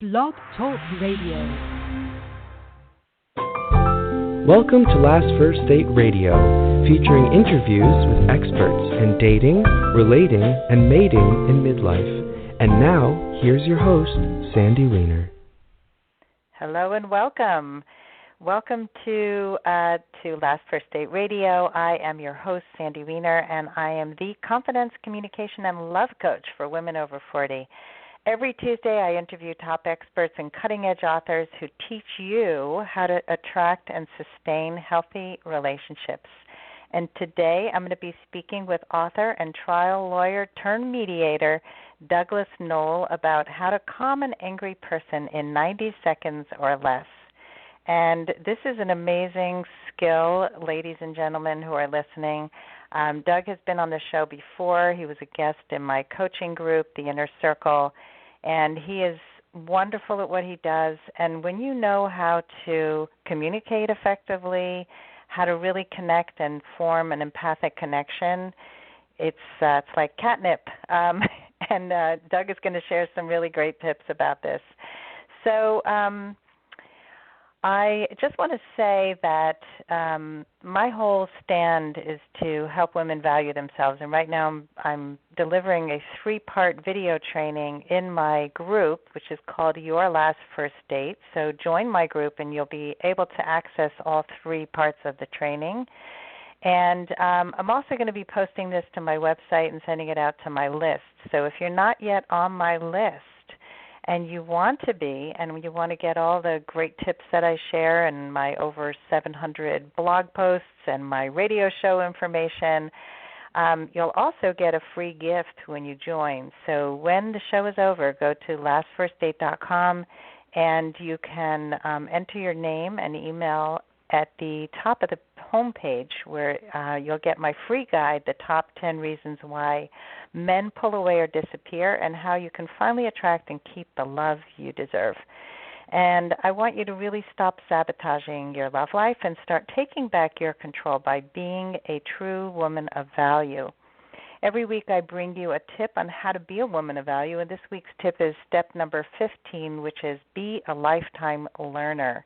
Blog Talk Radio. Welcome to Last First Date Radio, featuring interviews with experts in dating, relating, and mating in midlife. And now, here's your host, Sandy Weiner. Hello and welcome. Welcome to Last First Date Radio. I am your host, Sandy Weiner, and I am the confidence, communication, and love coach for women over 40. Every Tuesday, I interview top experts and cutting-edge authors who teach you how to attract and sustain healthy relationships. And today, I'm going to be speaking with author and trial lawyer turned mediator, Douglas Noll, about how to calm an angry person in 90 seconds or less. And this is an amazing skill, ladies and gentlemen who are listening. Doug has been on the show before. He was a guest in my coaching group, The Inner Circle, and he is wonderful at what he does. And when you know how to communicate effectively, how to really connect and form an empathic connection, it's like catnip. And Doug is going to share some really great tips about this. So I just want to say that my whole stand is to help women value themselves. And right now I'm delivering a 3-part video training in my group, which is called Your Last First Date. So join my group and you'll be able to access all 3 parts of the training. And I'm also going to be posting this to my website and sending it out to my list. So if you're not yet on my list, and you want to be, and you want to get all the great tips that I share and my over 700 blog posts and my radio show information, you'll also get a free gift when you join. So when the show is over, go to lastfirstdate.com and you can enter your name and email at the top of the homepage where you'll get my free guide, The Top 10 Reasons Why Men Pull Away or Disappear, and how you can finally attract and keep the love you deserve. And I want you to really stop sabotaging your love life and start taking back your control by being a true woman of value. Every week I bring you a tip on how to be a woman of value, and this week's tip is step number 15, which is be a lifetime learner.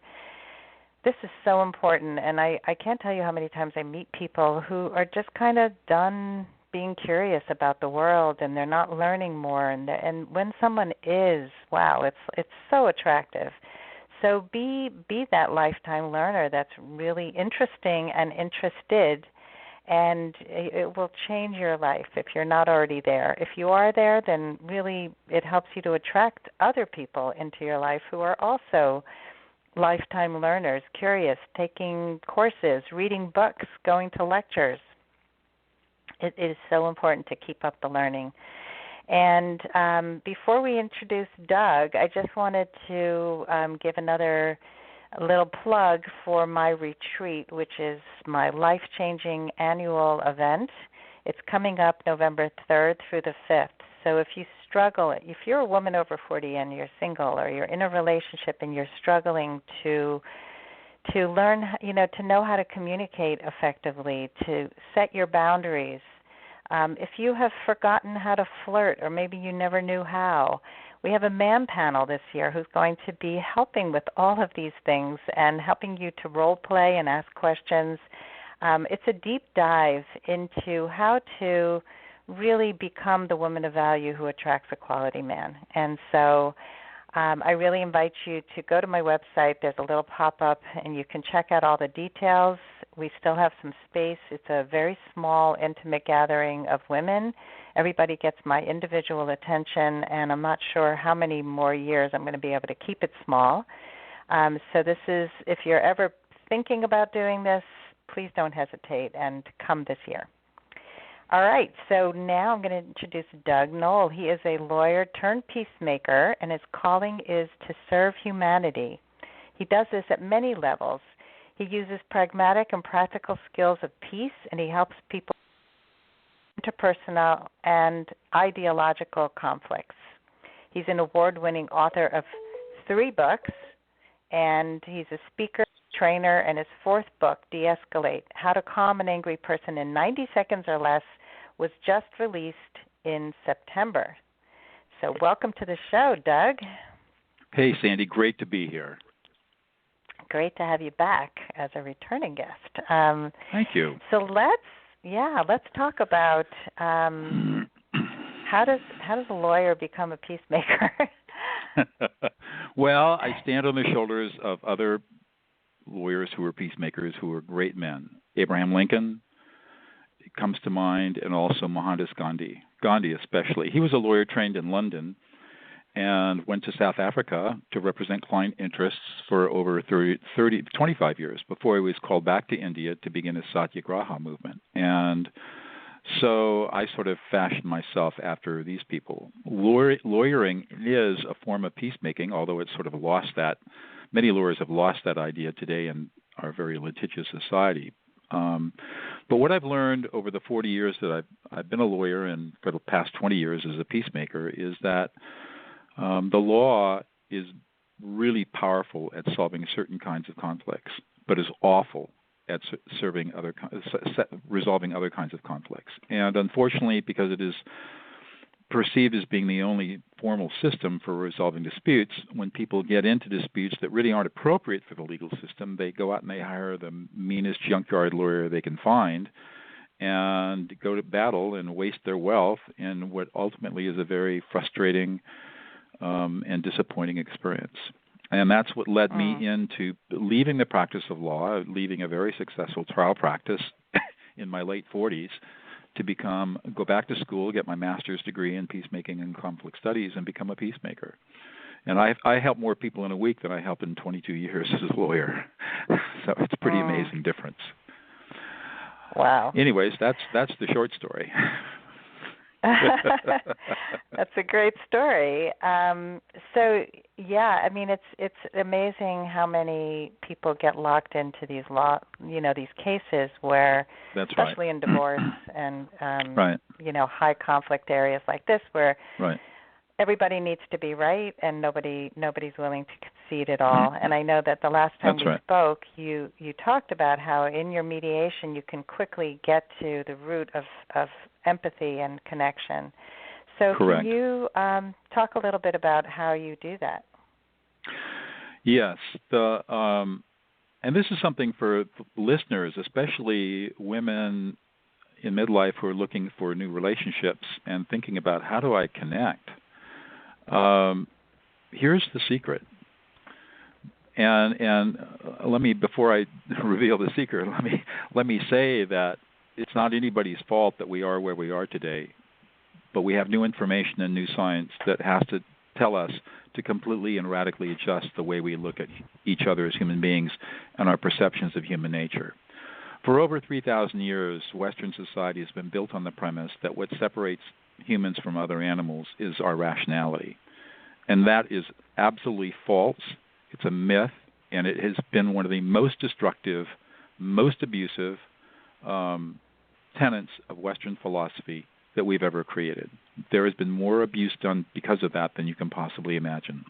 This is so important, and I can't tell you how many times I meet people who are just kind of done being curious about the world, and they're not learning more. And when someone is, wow, it's so attractive. So be that lifetime learner that's really interesting and interested, and it will change your life if you're not already there. If you are there, then really it helps you to attract other people into your life who are also lifetime learners, curious, taking courses, reading books, going to lectures. It is so important to keep up the learning. And before we introduce Doug, I just wanted to give another little plug for my retreat, which is my life-changing annual event. It's coming up November 3rd through the 5th. So if you struggle, if you're a woman over 40 and you're single, or you're in a relationship and you're struggling to learn, to know how to communicate effectively, to set your boundaries, if you have forgotten how to flirt, or maybe you never knew how, we have a man panel this year who's going to be helping with all of these things and helping you to role play and ask questions. It's a deep dive into how to really become the woman of value who attracts a quality man. And so I really invite you to go to my website. There's a little pop-up, and you can check out all the details. We still have some space. It's a very small, intimate gathering of women. Everybody gets my individual attention, and I'm not sure how many more years I'm going to be able to keep it small. So this is, if you're ever thinking about doing this, please don't hesitate and come this year. All right, so now I'm going to introduce Doug Noll. He is a lawyer turned peacemaker, and his calling is to serve humanity. He does this at many levels. He uses pragmatic and practical skills of peace, and he helps people interpersonal and ideological conflicts. He's an award-winning author of 3 books, and he's a speaker, trainer, and his 4th book, De-Escalate, How to Calm an Angry Person in 90 Seconds or Less, was just released in September. So welcome to the show, Doug. Hey, Sandy, great to be here. Great to have you back as a returning guest. Thank you. So let's talk about how does a lawyer become a peacemaker? Well, I stand on the shoulders of other lawyers who were peacemakers, who were great men. Abraham Lincoln comes to mind, and also Mohandas Gandhi. Gandhi especially. He was a lawyer trained in London and went to South Africa to represent client interests for over 25 years before he was called back to India to begin his Satyagraha movement. And so I sort of fashioned myself after these people. Lawyering is a form of peacemaking, although it's sort of lost that. Many lawyers have lost that idea today in our very litigious society. But what I've learned over the 40 years that I've been a lawyer, and for the past 20 years as a peacemaker, is that the law is really powerful at solving certain kinds of conflicts, but is awful at resolving other kinds of conflicts. And unfortunately, because it is perceived as being the only formal system for resolving disputes, when people get into disputes that really aren't appropriate for the legal system, they go out and they hire the meanest junkyard lawyer they can find and go to battle and waste their wealth in what ultimately is a very frustrating and disappointing experience. And that's what led me into leaving the practice of law, leaving a very successful trial practice in my late 40s to go back to school, get my master's degree in peacemaking and conflict studies, and become a peacemaker. And I help more people in a week than I helped in 22 years as a lawyer. So it's a pretty amazing difference. Wow. Anyways, that's the short story. That's a great story. So yeah, I mean, it's amazing how many people get locked into these these cases where, that's especially right. in divorce and right. high conflict areas like this, where right. everybody needs to be right and nobody's willing to concede at all. And I know that the last time we spoke, you talked about how in your mediation you can quickly get to the root of empathy and connection. So Correct. Can you talk a little bit about how you do that? Yes. And this is something for listeners, especially women in midlife who are looking for new relationships and thinking about, how do I connect? Here's the secret. And let me, before I reveal the secret, let me say that it's not anybody's fault that we are where we are today, but we have new information and new science that has to tell us to completely and radically adjust the way we look at each other as human beings and our perceptions of human nature. For over 3,000 years, Western society has been built on the premise that what separates humans from other animals is our rationality. And that is absolutely false. It's a myth, and it has been one of the most destructive, most abusive tenets of Western philosophy that we've ever created. There has been more abuse done because of that than you can possibly imagine.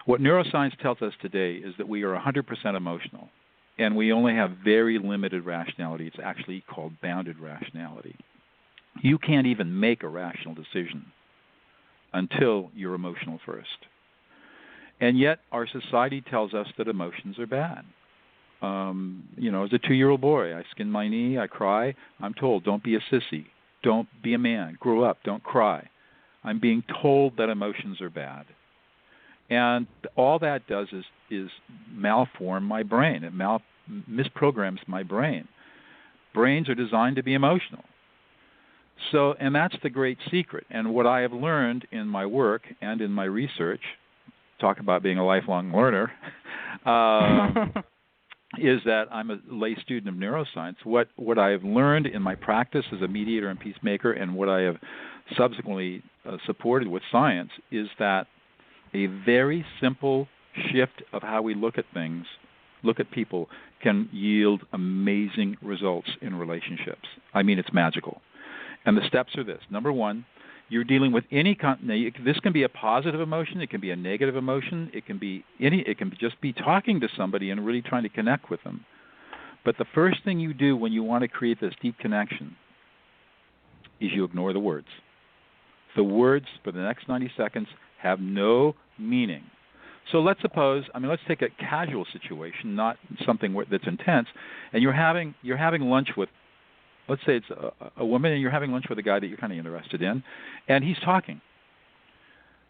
What neuroscience tells us today is that we are 100% emotional, and we only have very limited rationality. It's actually called bounded rationality. You can't even make a rational decision until you're emotional first. And yet our society tells us that emotions are bad. As a 2-year-old boy, I skin my knee, I cry. I'm told, don't be a sissy. Don't be a man. Grow up. Don't cry. I'm being told that emotions are bad. And all that does is malform my brain. It misprograms my brain. Brains are designed to be emotional. So, and that's the great secret. And what I have learned in my work and in my research, talk about being a lifelong learner, is that I'm a lay student of neuroscience. What I have learned in my practice as a mediator and peacemaker, and what I have subsequently supported with science, is that a very simple shift of how we look at things, look at people, can yield amazing results in relationships. I mean, it's magical. And the steps are this. Number one, you're dealing with any this can be a positive emotion, it can be a negative emotion, it can just be talking to somebody and really trying to connect with them. But the first thing you do when you want to create this deep connection is you ignore the words. The words for the next 90 seconds have no meaning. So let's take a casual situation, not something that's intense, and you're having lunch with, let's say it's a woman, and you're having lunch with a guy that you're kind of interested in, and he's talking.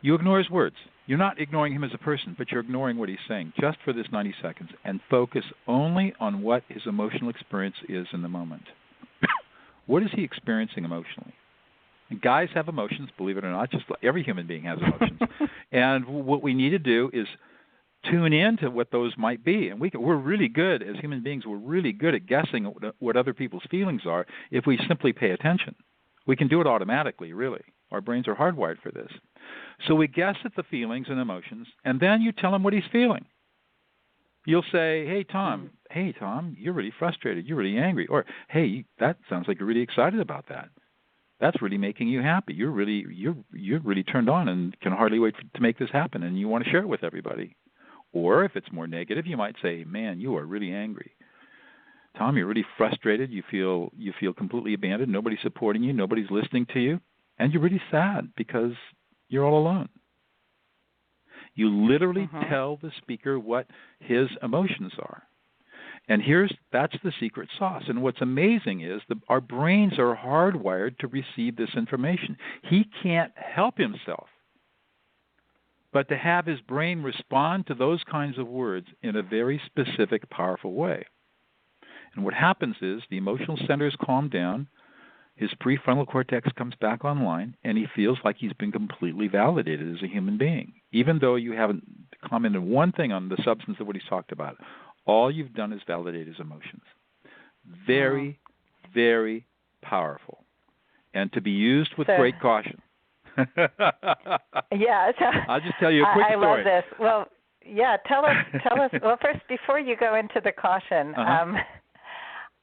You ignore his words. You're not ignoring him as a person, but you're ignoring what he's saying just for this 90 seconds, and focus only on what his emotional experience is in the moment. What is he experiencing emotionally? And guys have emotions, believe it or not. Just like every human being has emotions. And what we need to do is tune in to what those might be. And we're really good, as human beings, we're really good at guessing what other people's feelings are if we simply pay attention. We can do it automatically, really. Our brains are hardwired for this. So we guess at the feelings and emotions, and then you tell him what he's feeling. You'll say, hey, Tom, you're really frustrated. You're really angry. Or, hey, that sounds like you're really excited about that. That's really making you happy. You're really turned on and can hardly wait to make this happen, and you want to share it with everybody. Or if it's more negative, you might say, man, you are really angry. Tom, you're really frustrated. You feel completely abandoned. Nobody's supporting you. Nobody's listening to you. And you're really sad because you're all alone. You literally tell the speaker what his emotions are. And that's the secret sauce. And what's amazing is our brains are hardwired to receive this information. He can't help himself but to have his brain respond to those kinds of words in a very specific, powerful way. And what happens is the emotional centers calm down, his prefrontal cortex comes back online, and he feels like he's been completely validated as a human being, even though you haven't commented one thing on the substance of what he's talked about. All you've done is validate his emotions. Very, very powerful, and to be used with great caution. Yeah. I'll just tell you a quick story. I love this. Well, yeah, tell us. Well, first, before you go into the caution,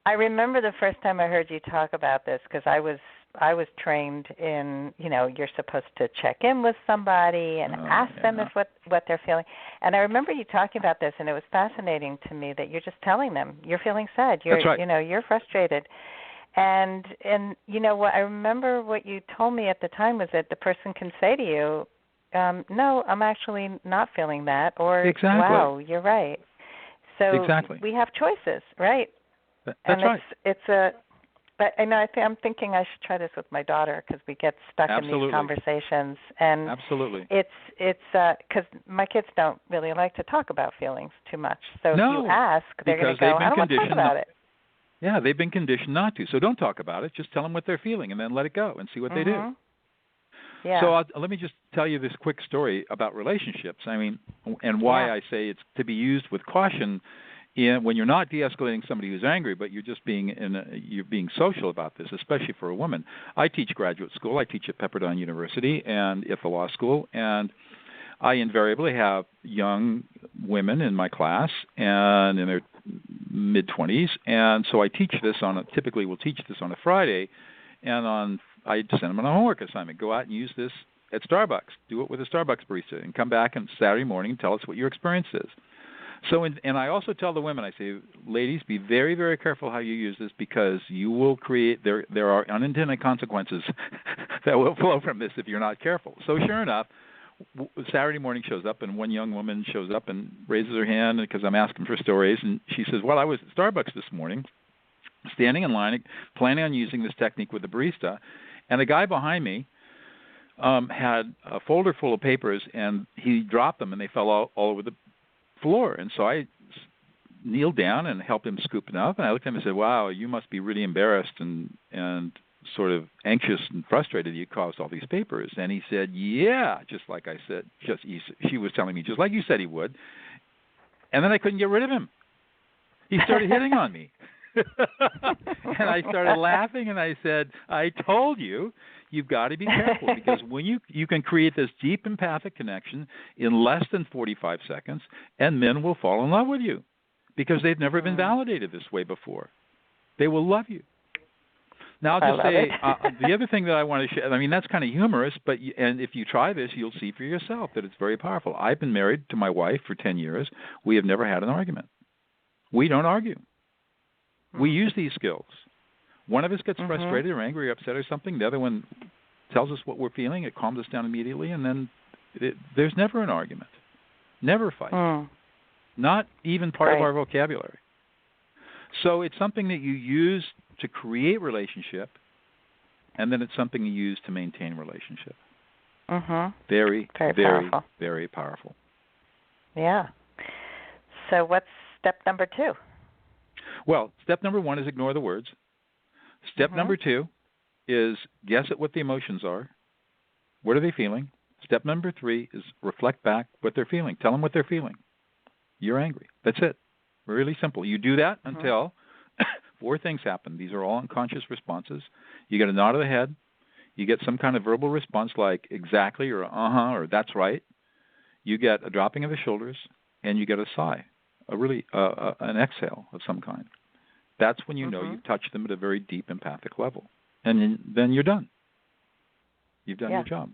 I remember the first time I heard you talk about this, because I was trained in, you're supposed to check in with somebody and ask them if what they're feeling. And I remember you talking about this, and it was fascinating to me that you're just telling them you're feeling sad. That's right. You're frustrated. And what I remember what you told me at the time was that the person can say to you, no, I'm actually not feeling that, or exactly. Wow, you're right. So we have choices, right? That's right. But I'm thinking I should try this with my daughter, because we get stuck in these conversations, and it's because my kids don't really like to talk about feelings too much. So if you ask, they're going to go, I don't want to talk about it. Yeah, they've been conditioned not to. So don't talk about it. Just tell them what they're feeling, and then let it go and see what they do. Yeah. So let me just tell you this quick story about relationships. And why I say it's to be used with caution when you're not de-escalating somebody who's angry, but you're just you're being social about this, especially for a woman. I teach graduate school. I teach at Pepperdine University and at the law school, and I invariably have young women in my class and in their mid-20s, and so I teach this typically we'll teach this on a Friday, and I send them on a homework assignment. Go out and use this at Starbucks. Do it with a Starbucks barista, and come back on Saturday morning and tell us what your experience is. So, and I also tell the women, I say, ladies, be very, very careful how you use this, because you will there are unintended consequences that will flow from this if you're not careful. So sure enough, Saturday morning shows up, and one young woman shows up and raises her hand because I'm asking for stories, and she says, well, I was at Starbucks this morning, standing in line, planning on using this technique with the barista, and the guy behind me had a folder full of papers, and he dropped them, and they fell all over the floor. And so I kneeled down and helped him scoop it up, and I looked at him and said, wow, you must be really embarrassed and sort of anxious and frustrated that you caused all these papers. And he said, yeah, just like I said, she was telling me, just like you said he would. And then I couldn't get rid of him. He started hitting on me. And I started laughing, and I said, I told you, you've got to be careful, because when you can create this deep empathic connection in less than 45 seconds, and men will fall in love with you because they've never been validated this way before. They will love you. Now, I'll just say the other thing that I want to share, that's kind of humorous, and if you try this, you'll see for yourself that it's very powerful. I've been married to my wife for 10 years. We have never had an argument. We don't argue. We use these skills. One of us gets frustrated or angry or upset or something. The other one tells us what we're feeling. It calms us down immediately, and then there's never an argument. Never fight. Not even part of our vocabulary. So it's something that you use to create relationship, and then it's something you use to maintain relationship. Very, very, powerful. Very powerful. Yeah. So what's step number 2? Well, step number 1 is ignore the words. Step number 2 is guess at what the emotions are. What are they feeling? Step number 3 is reflect back what they're feeling. Tell them what they're feeling. You're angry. That's it. Really simple. You do that until 4 things happen. These are all unconscious responses. You get a nod of the head. You get some kind of verbal response like exactly or or that's right. You get a dropping of the shoulders, and you get a sigh, an exhale of some kind. That's when you know you've touched them at a very deep empathic level. And then you're done. You've done your job.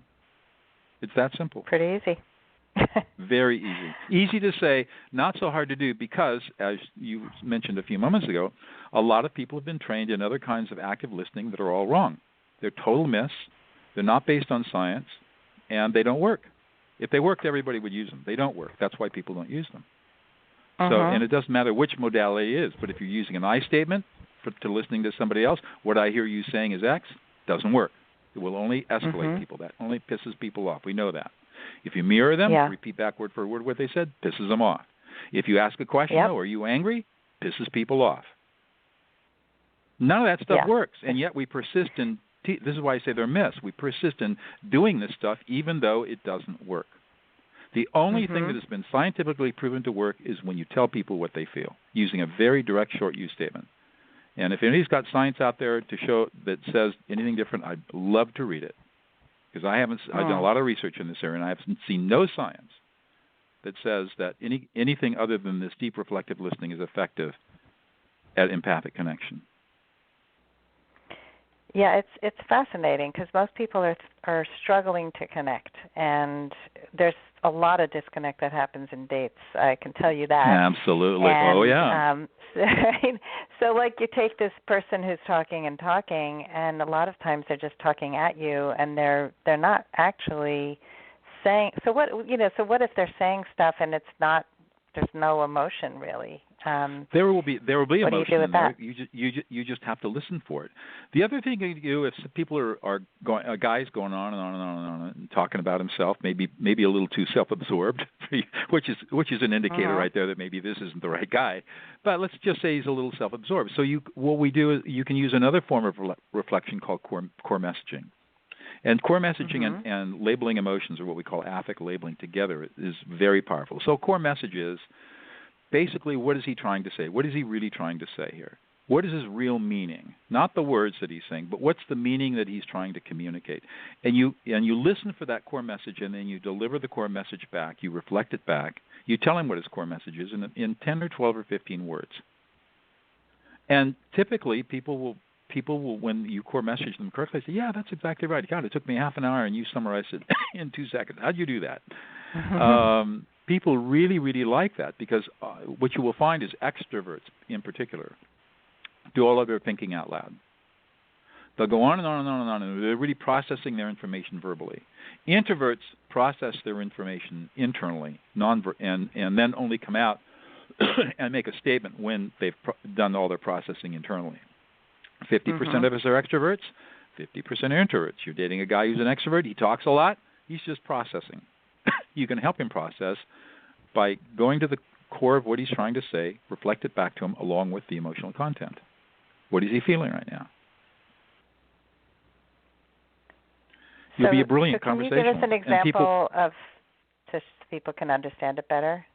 It's that simple. Pretty easy. Very easy. Easy to say, not so hard to do because, as you mentioned a few moments ago, a lot of people have been trained in other kinds of active listening that are all wrong. They're total myths. They're not based on science, and they don't work. If they worked, everybody would use them. They don't work. That's why people don't use them. So, and it doesn't matter which modality it is, but if you're using an I statement to listening to somebody else, what I hear you saying is X, doesn't work. It will only escalate people. That only pisses people off. We know that. If you mirror them, repeat back word for word what they said, pisses them off. If you ask a question, are you angry? Pisses people off. None of that stuff works, and yet we persist in, this is why I say they're myths, we persist in doing this stuff even though it doesn't work. The only thing that has been scientifically proven to work is when you tell people what they feel, using a very direct short use statement. And if anybody's got science out there to show that says anything different, I'd love to read it. Because I've done a lot of research in this area, and I have seen no science that says that anything other than this deep reflective listening is effective at empathic connection. Yeah, it's fascinating because most people are struggling to connect, and there's a lot of disconnect that happens in dates. I can tell you that. Absolutely. And, so like you take this person who's talking, and a lot of times they're just talking at you, and they're not actually saying. So what if they're saying stuff and it's not? There's no emotion really. There will be emotion. What do you do with that? You just have to listen for it. The other thing you do if people are going, a guy's going on and on and on and on and talking about himself, maybe a little too self-absorbed, which is an indicator right there that maybe this isn't the right guy. But let's just say he's a little self-absorbed. So what we do is you can use another form of reflection called core messaging. And core messaging and labeling emotions, or what we call affect labeling together, is very powerful. So core message is basically, what is he trying to say? What is he really trying to say here? What is his real meaning? Not the words that he's saying, but what's the meaning that he's trying to communicate? And you listen for that core message, and then you deliver the core message back. You reflect it back. You tell him what his core message is in 10 or 12 or 15 words. And typically, people will, when you core message them correctly, say, yeah, that's exactly right. God, it took me half an hour, and you summarized it in 2 seconds. How'd you do that? People really, really like that because what you will find is extroverts in particular do all of their thinking out loud. They'll go on and on and on and on, and they're really processing their information verbally. Introverts process their information internally, and then only come out and make a statement when they've done all their processing internally. 50% of us are extroverts, 50% are introverts. You're dating a guy who's an extrovert, he talks a lot, he's just processing. You can help him process by going to the core of what he's trying to say, reflect it back to him along with the emotional content. What is he feeling right now? You'll be a brilliant conversation. Can you give us an example so people can understand it better?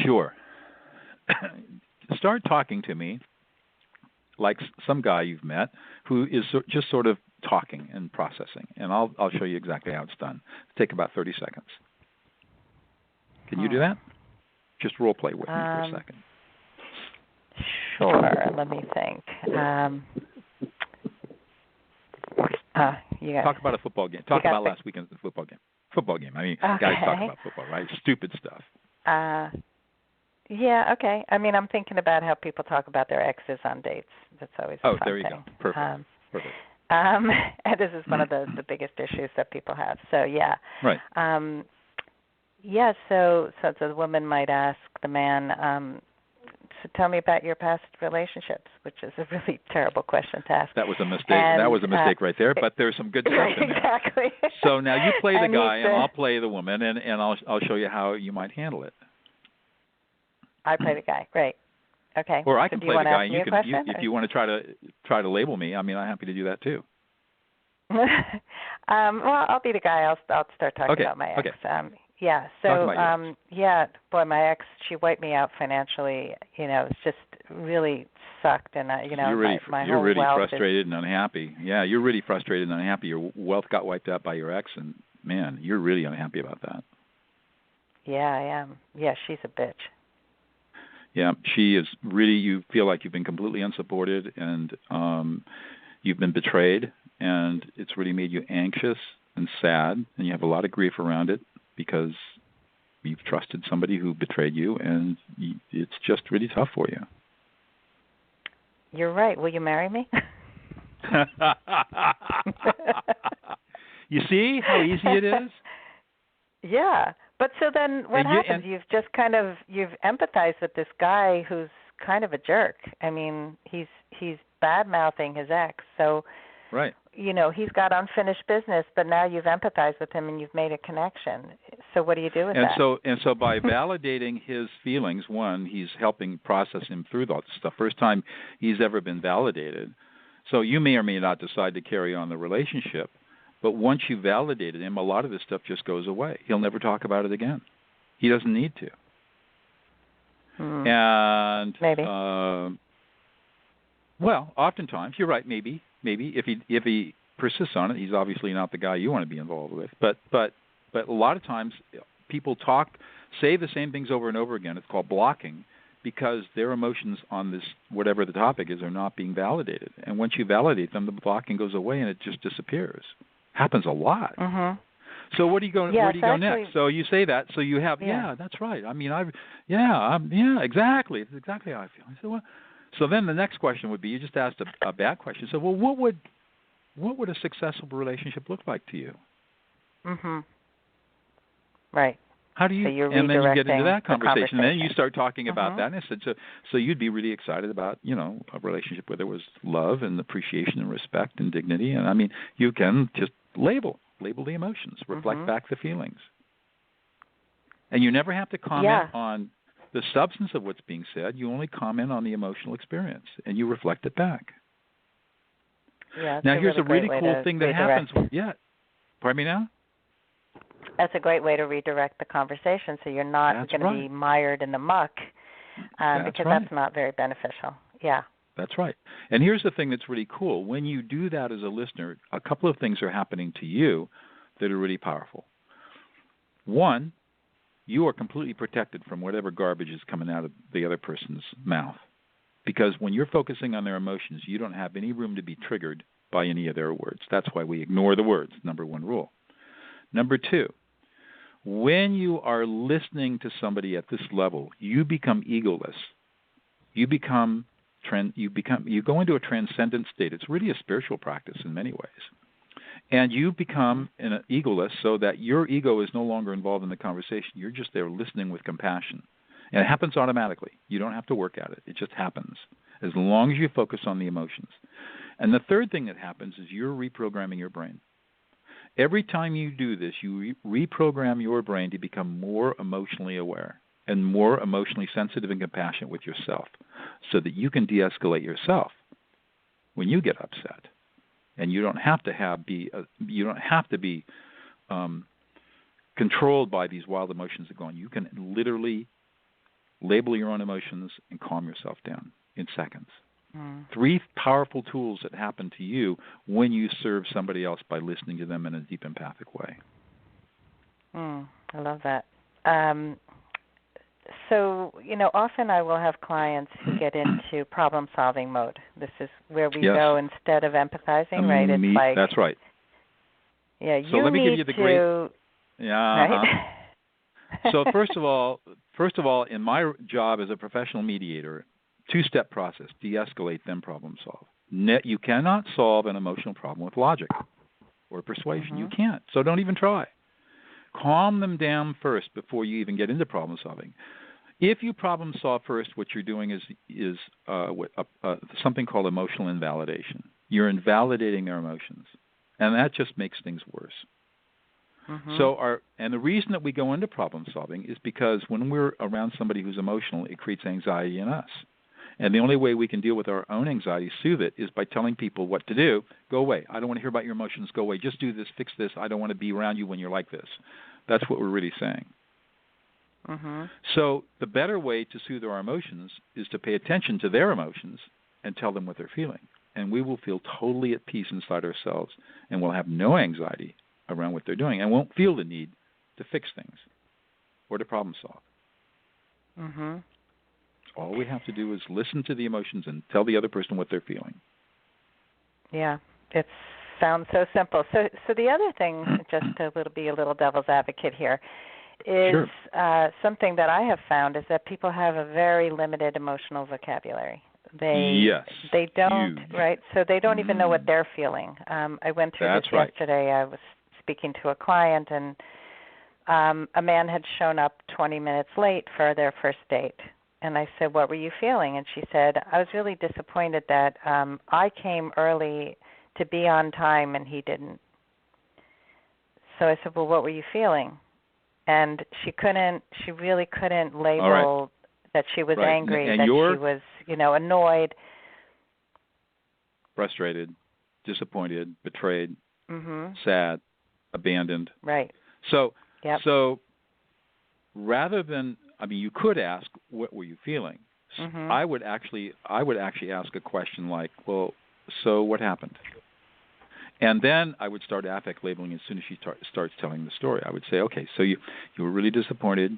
Sure. Start talking to me like some guy you've met who is just sort of talking and processing, and I'll show you exactly how it's done. It'll take about 30 seconds. Can you do that? Just role play with me for a second. Sure. Let me think. Talk about a football game. Talk about last weekend's football game. Football game. I mean, guys talk about football, right? Stupid stuff. Yeah, okay. I mean, I'm thinking about how people talk about their exes on dates. That's always a fun there you thing. go. Perfect. Perfect. And this is one of the biggest issues that people have. So yeah. Right. Yeah, so the woman might ask the man, so tell me about your past relationships, which is a really terrible question to ask. That was a mistake. And, that was a mistake right there, but there's some good stuff in there. Exactly. So now you play the And guy, and I'll play the woman, and I'll show you how you might handle it. I play the guy. Great. Okay. Or I So can do play you the guy, want and to ask me a question? if you want to try to label me, I mean, I'm happy to do that too. Well, I'll be the guy. I'll start talking about my ex. Okay. Yeah. So yeah, boy, my ex, she wiped me out financially. It's just really sucked, and my you're whole really wealth frustrated and unhappy. Yeah, you're really frustrated and unhappy. Your wealth got wiped out by your ex, and man, you're really unhappy about that. Yeah, I am. Yeah, she's a bitch. Yeah, she is really. You feel like you've been completely unsupported, and you've been betrayed, and it's really made you anxious and sad, and you have a lot of grief around it because you've trusted somebody who betrayed you, and it's just really tough for you. You're right. Will you marry me? You see how easy it is? Yeah. But so then what happens? You've just you've empathized with this guy who's kind of a jerk. I mean, he's bad-mouthing his ex. So, right. He's got unfinished business, but now you've empathized with him and you've made a connection. So what do you do with that? So by validating his feelings, one, he's helping process him through all this stuff. First time he's ever been validated. So you may or may not decide to carry on the relationship, but once you validated him, a lot of this stuff just goes away. He'll never talk about it again. He doesn't need to. And maybe. Well, oftentimes you're right. Maybe if he persists on it, he's obviously not the guy you want to be involved with. But a lot of times people say the same things over and over again. It's called blocking, because their emotions on this, whatever the topic is, are not being validated. And once you validate them, the blocking goes away and it just disappears. Happens a lot. Mm-hmm. So where do you go? Where do you go next? So you say that. So you have, that's right. I mean, exactly. It's exactly how I feel. I said, well. So then the next question would be, you just asked a bad question. So, well, what would a successful relationship look like to you? Mhm. Right. How do you? So and then you get into that conversation, and then you start talking about that. And I said, so you'd be really excited about, a relationship where there was love and appreciation and respect and dignity. And I mean, you can just label the emotions, reflect back the feelings, and you never have to comment on the substance of what's being said. You only comment on the emotional experience, and you reflect it back. Yeah. Now, here's a really cool thing that happens. Pardon me now? That's a great way to redirect the conversation, so you're not going to be mired in the muck, because that's not very beneficial. Yeah. That's right. And here's the thing that's really cool. When you do that as a listener, a couple of things are happening to you that are really powerful. One, you are completely protected from whatever garbage is coming out of the other person's mouth. Because when you're focusing on their emotions, you don't have any room to be triggered by any of their words. That's why we ignore the words, number one rule. Number two, when you are listening to somebody at this level, you become egoless. You go into a transcendent state. It's really a spiritual practice in many ways. And you become an egoless, so that your ego is no longer involved in the conversation. You're just there listening with compassion. And it happens automatically. You don't have to work at it. It just happens, as long as you focus on the emotions. And the third thing that happens is you're reprogramming your brain. Every time you do this, you reprogram your brain to become more emotionally aware and more emotionally sensitive and compassionate with yourself, so that you can de-escalate yourself when you get upset. And you don't have to be controlled by these wild emotions that go on. You can literally label your own emotions and calm yourself down in seconds. 3 powerful tools that happen to you when you serve somebody else by listening to them in a deep empathic way. I love that. So, often I will have clients who get into problem-solving mode. This is where we go instead of empathizing, right? It's like, that's right. Yeah, so let me give you the great. Right? So first of all, in my job as a professional mediator, 2-step process: de-escalate, then problem solve. You cannot solve an emotional problem with logic or persuasion. You can't. So don't even try. Calm them down first before you even get into problem solving. If you problem solve first, what you're doing is something called emotional invalidation. You're invalidating their emotions, and that just makes things worse. And the reason that we go into problem solving is because when we're around somebody who's emotional, it creates anxiety in us. And the only way we can deal with our own anxiety, soothe it, is by telling people what to do. Go away. I don't want to hear about your emotions. Go away. Just do this. Fix this. I don't want to be around you when you're like this. That's what we're really saying. So the better way to soothe our emotions is to pay attention to their emotions and tell them what they're feeling. And we will feel totally at peace inside ourselves, and we'll have no anxiety around what they're doing and won't feel the need to fix things or to problem solve. All we have to do is listen to the emotions and tell the other person what they're feeling. Yeah, it sounds so simple. So the other thing, just to be a little devil's advocate here, is something that I have found is that people have a very limited emotional vocabulary. They don't, right? So they don't even know what they're feeling. I went through this yesterday. I was speaking to a client, and a man had shown up 20 minutes late for their first date. And I said, what were you feeling? And she said, I was really disappointed that I came early to be on time and he didn't. So I said, well, what were you feeling? And she really couldn't label that she was angry, that she was, annoyed. Frustrated, disappointed, betrayed, sad, abandoned. Right. So rather than, you could ask, what were you feeling? I would actually ask a question like, well, so what happened? And then I would start affect labeling as soon as she starts telling the story. I would say, okay, so you were really disappointed,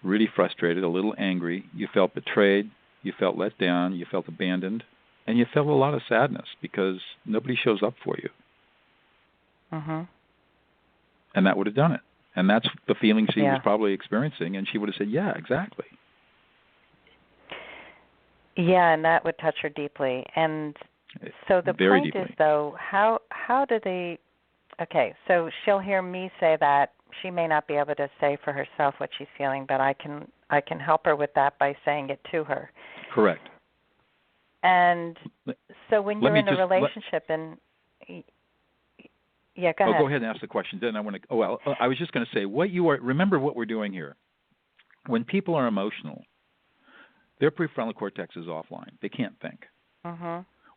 really frustrated, a little angry. You felt betrayed. You felt let down. You felt abandoned. And you felt a lot of sadness because nobody shows up for you. And that would have done it. And that's the feeling she was probably experiencing. And she would have said, yeah, exactly. Yeah, and that would touch her deeply. And so the Very point deeply. is, though, how do they – okay, so she'll hear me say that. She may not be able to say for herself what she's feeling, but I can help her with that by saying it to her. Correct. And so when you're in a relationship and – yeah, go ahead. Go ahead and ask the question. Then I want to – I was just going to say, remember what we're doing here. When people are emotional, their prefrontal cortex is offline. They can't think.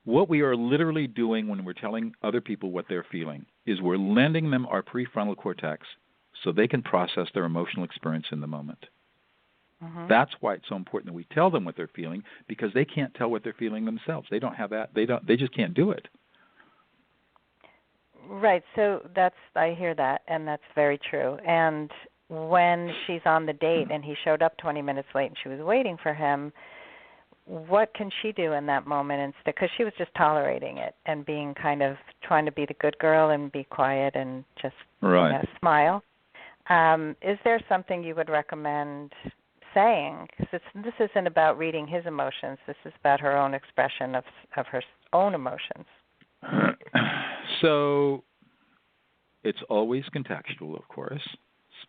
What we are literally doing when we're telling other people what they're feeling is we're lending them our prefrontal cortex so they can process their emotional experience in the moment. That's why it's so important that we tell them what they're feeling, because they can't tell what they're feeling themselves. They don't have that. They just can't do it. Right. So I hear that, and that's very true. And when she's on the date and he showed up 20 minutes late and she was waiting for him, what can she do in that moment instead? Because she was just tolerating it and being kind of trying to be the good girl and be quiet and just smile. Is there something you would recommend saying? Because this isn't about reading his emotions. This is about her own expression of her own emotions. So it's always contextual, of course,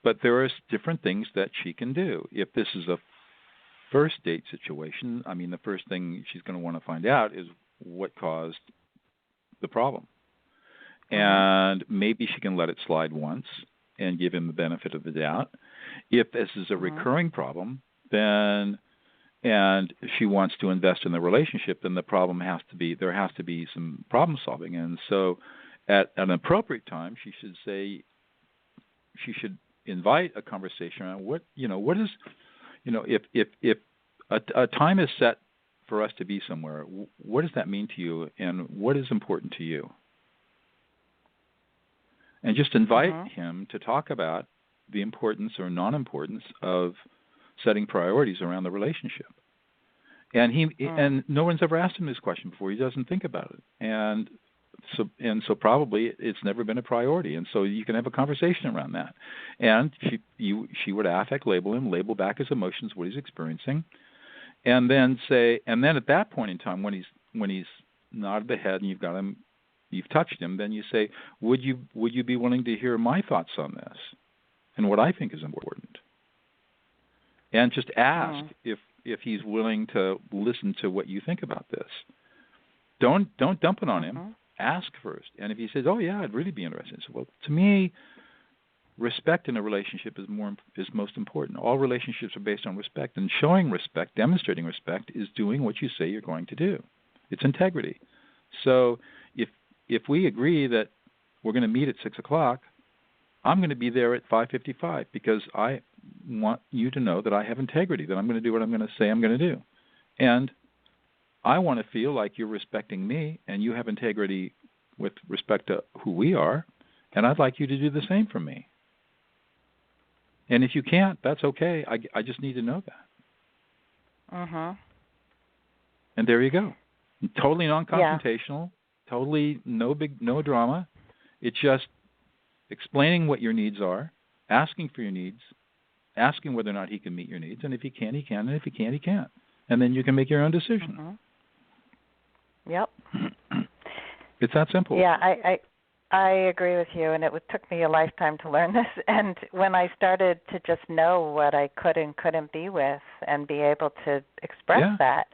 but there are different things that she can do. If this is a first date situation, the first thing she's going to want to find out is what caused the problem. And maybe she can let it slide once and give him the benefit of the doubt. If this is a recurring problem, then and she wants to invest in the relationship, then there has to be some problem solving. And so at an appropriate time, she should invite a conversation around if a time is set for us to be somewhere, what does that mean to you and what is important to you? And just invite him to talk about the importance or non-importance of setting priorities around the relationship. And and no one's ever asked him this question before. He doesn't think about it. And so probably it's never been a priority. And so you can have a conversation around that. And she would affect label him, label back his emotions, what he's experiencing, and then at that point in time when he's nodded the head and you've touched him, then you say, would you be willing to hear my thoughts on this and what I think is important? And just ask if he's willing to listen to what you think about this. Don't dump it on him. Ask first. And if he says, "Oh yeah, I'd really be interested," so, well, to me, respect in a relationship is most important. All relationships are based on respect, and showing respect, demonstrating respect, is doing what you say you're going to do. It's integrity. So if we agree that we're going to meet at 6:00, I'm going to be there at 5:55 because I want you to know that I have integrity, that I'm going to do what I'm going to say I'm going to do. And I want to feel like you're respecting me and you have integrity with respect to who we are, and I'd like you to do the same for me. And if you can't, that's okay. I just need to know that. And there you go. Totally non-confrontational, totally no drama. It's just explaining what your needs are, asking for your needs, asking whether or not he can meet your needs, and if he can, he can, and if he can't, he can't. And then you can make your own decision. Yep. It's that simple. Yeah, I agree with you, and it took me a lifetime to learn this. And when I started to just know what I could and couldn't be with and be able to express that,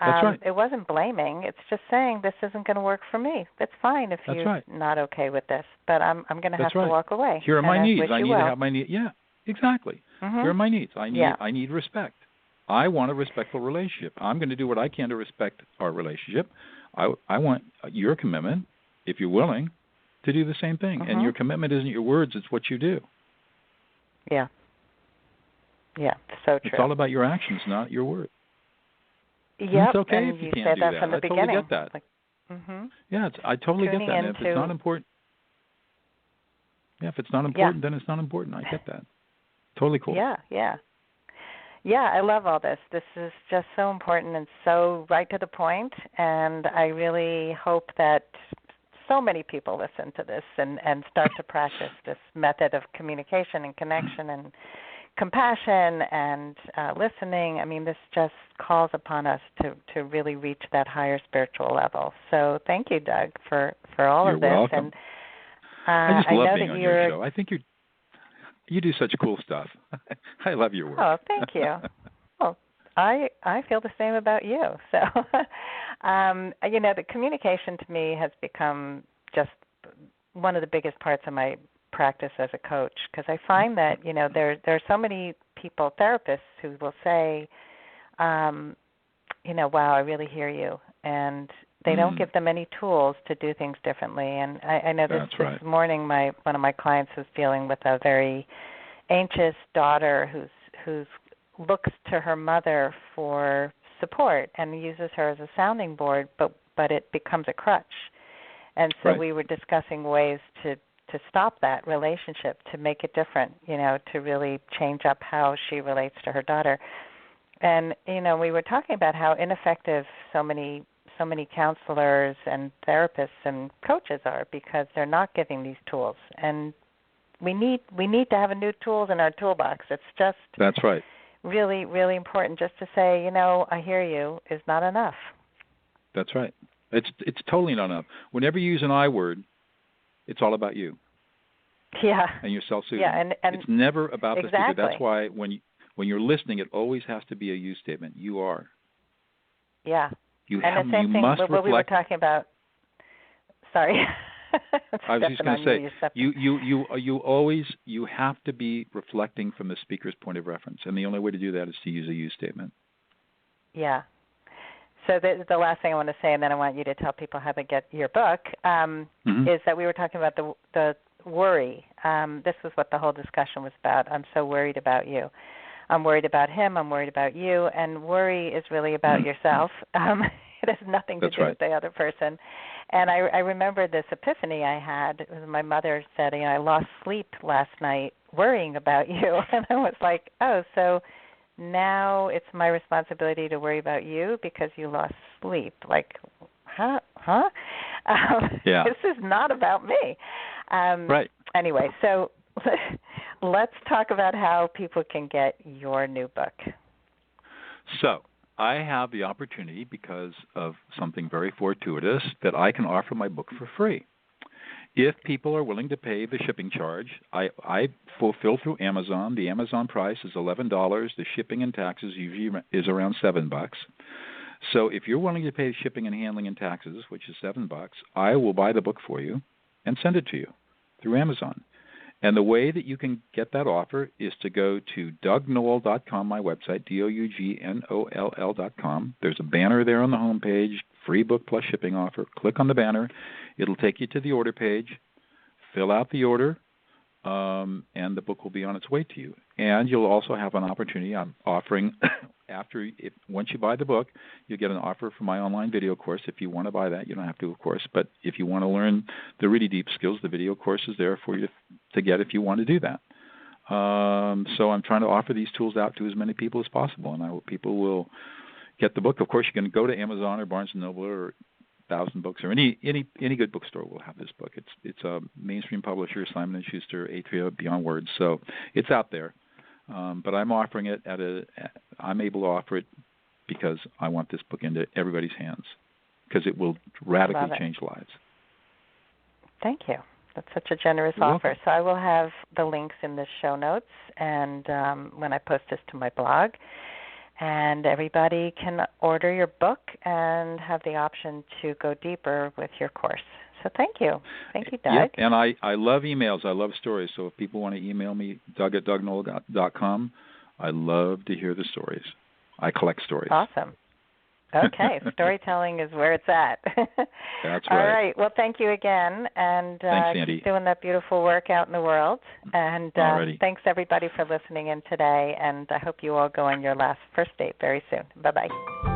that's right. It wasn't blaming. It's just saying this isn't going to work for me. That's fine if you're not okay with this, but I'm going to have to walk away. Here are my needs. I need to have my needs. Yeah, exactly. Here are my needs. I need respect. I want a respectful relationship. I'm going to do what I can to respect our relationship. I want your commitment, if you're willing, to do the same thing. And your commitment isn't your words, it's what you do. Yeah. Yeah, so true. It's all about your actions, not your words. Yep, it's okay and if you you can't said do that that. from the beginning. I totally get that. I totally get that. If it's not important, if it's not important, then it's not important. I get that. Totally cool. Yeah, I love all this. This is just so important and so right to the point, and I really hope that so many people listen to this and start to practice this method of communication and connection and compassion and listening. I mean, this just calls upon us to really reach that higher spiritual level. So thank you, Doug, for all You're of this. welcome. And I just love know being that on you're... your show. I think you do such cool stuff. I love your work. Oh, thank you. Well, I feel the same about you. So, the communication to me has become just one of the biggest parts of my practice as a coach, because I find that, there are so many people, therapists, who will say, wow, I really hear you. And they don't give them any tools to do things differently. And I know this morning one of my clients was dealing with a very anxious daughter who's looks to her mother for support and uses her as a sounding board, but it becomes a crutch. And so we were discussing ways to stop that relationship, to make it different, to really change up how she relates to her daughter. And, we were talking about how ineffective so many counselors and therapists and coaches are, because they're not giving these tools. And we need to have a new tools in our toolbox. It's just really, really important. Just to say, I hear you is not enough. That's right. It's totally not enough. Whenever you use an I word, it's all about you. Yeah. And your self-soothing. Yeah, and it's never about the speaker. Exactly. That's why when you're listening, it always has to be a you statement. You are. Yeah. You the same thing what we were talking about. Sorry. I was just going to say, you have to be reflecting from the speaker's point of reference, and the only way to do that is to use a you statement. Yeah. So the last thing I want to say, and then I want you to tell people how to get your book, is that we were talking about the worry. This was what the whole discussion was about. I'm so worried about you. I'm worried about him. I'm worried about you. And worry is really about yourself. It has nothing to do with the other person. And I remember this epiphany I had. My mother said, I lost sleep last night worrying about you. And I was like, oh, so now it's my responsibility to worry about you because you lost sleep. Like, huh? This is not about me. Anyway, so let's talk about how people can get your new book. So I have the opportunity, because of something very fortuitous, that I can offer my book for free. If people are willing to pay the shipping charge, I fulfill through Amazon. The Amazon price is $11. The shipping and taxes usually is around $7. So if you're willing to pay shipping and handling and taxes, which is $7, I will buy the book for you and send it to you through Amazon. And the way that you can get that offer is to go to DougNoll.com, my website, DougNoll.com. There's a banner there on the home page, free book plus shipping offer. Click on the banner. It'll take you to the order page. Fill out the order, and the book will be on its way to you. And you'll also have an opportunity. I'm offering once you buy the book, you'll get an offer for my online video course. If you want to buy that, you don't have to, of course. But if you want to learn the really deep skills, the video course is there for you to get if you want to do that. So I'm trying to offer these tools out to as many people as possible, and I hope people will get the book. Of course, you can go to Amazon or Barnes & Noble or 1,000 Books or any good bookstore will have this book. It's a mainstream publisher, Simon & Schuster, Atria, Beyond Words, so it's out there. But I'm offering it I'm able to offer it because I want this book into everybody's hands, because it will radically change lives. Thank you. That's such a generous offer. So I will have the links in the show notes and when I post this to my blog. And everybody can order your book and have the option to go deeper with your course. So thank you. Thank you, Doug. Yep. And I love emails. I love stories. So if people want to email me, Doug@DougNoll.com, I love to hear the stories. I collect stories. Awesome. Okay. Storytelling is where it's at. That's right. All right. Well, thank you again. And thanks, Andy. keep doing that beautiful work out in the world. And thanks, everybody, for listening in today. And I hope you all go on your first date very soon. Bye-bye.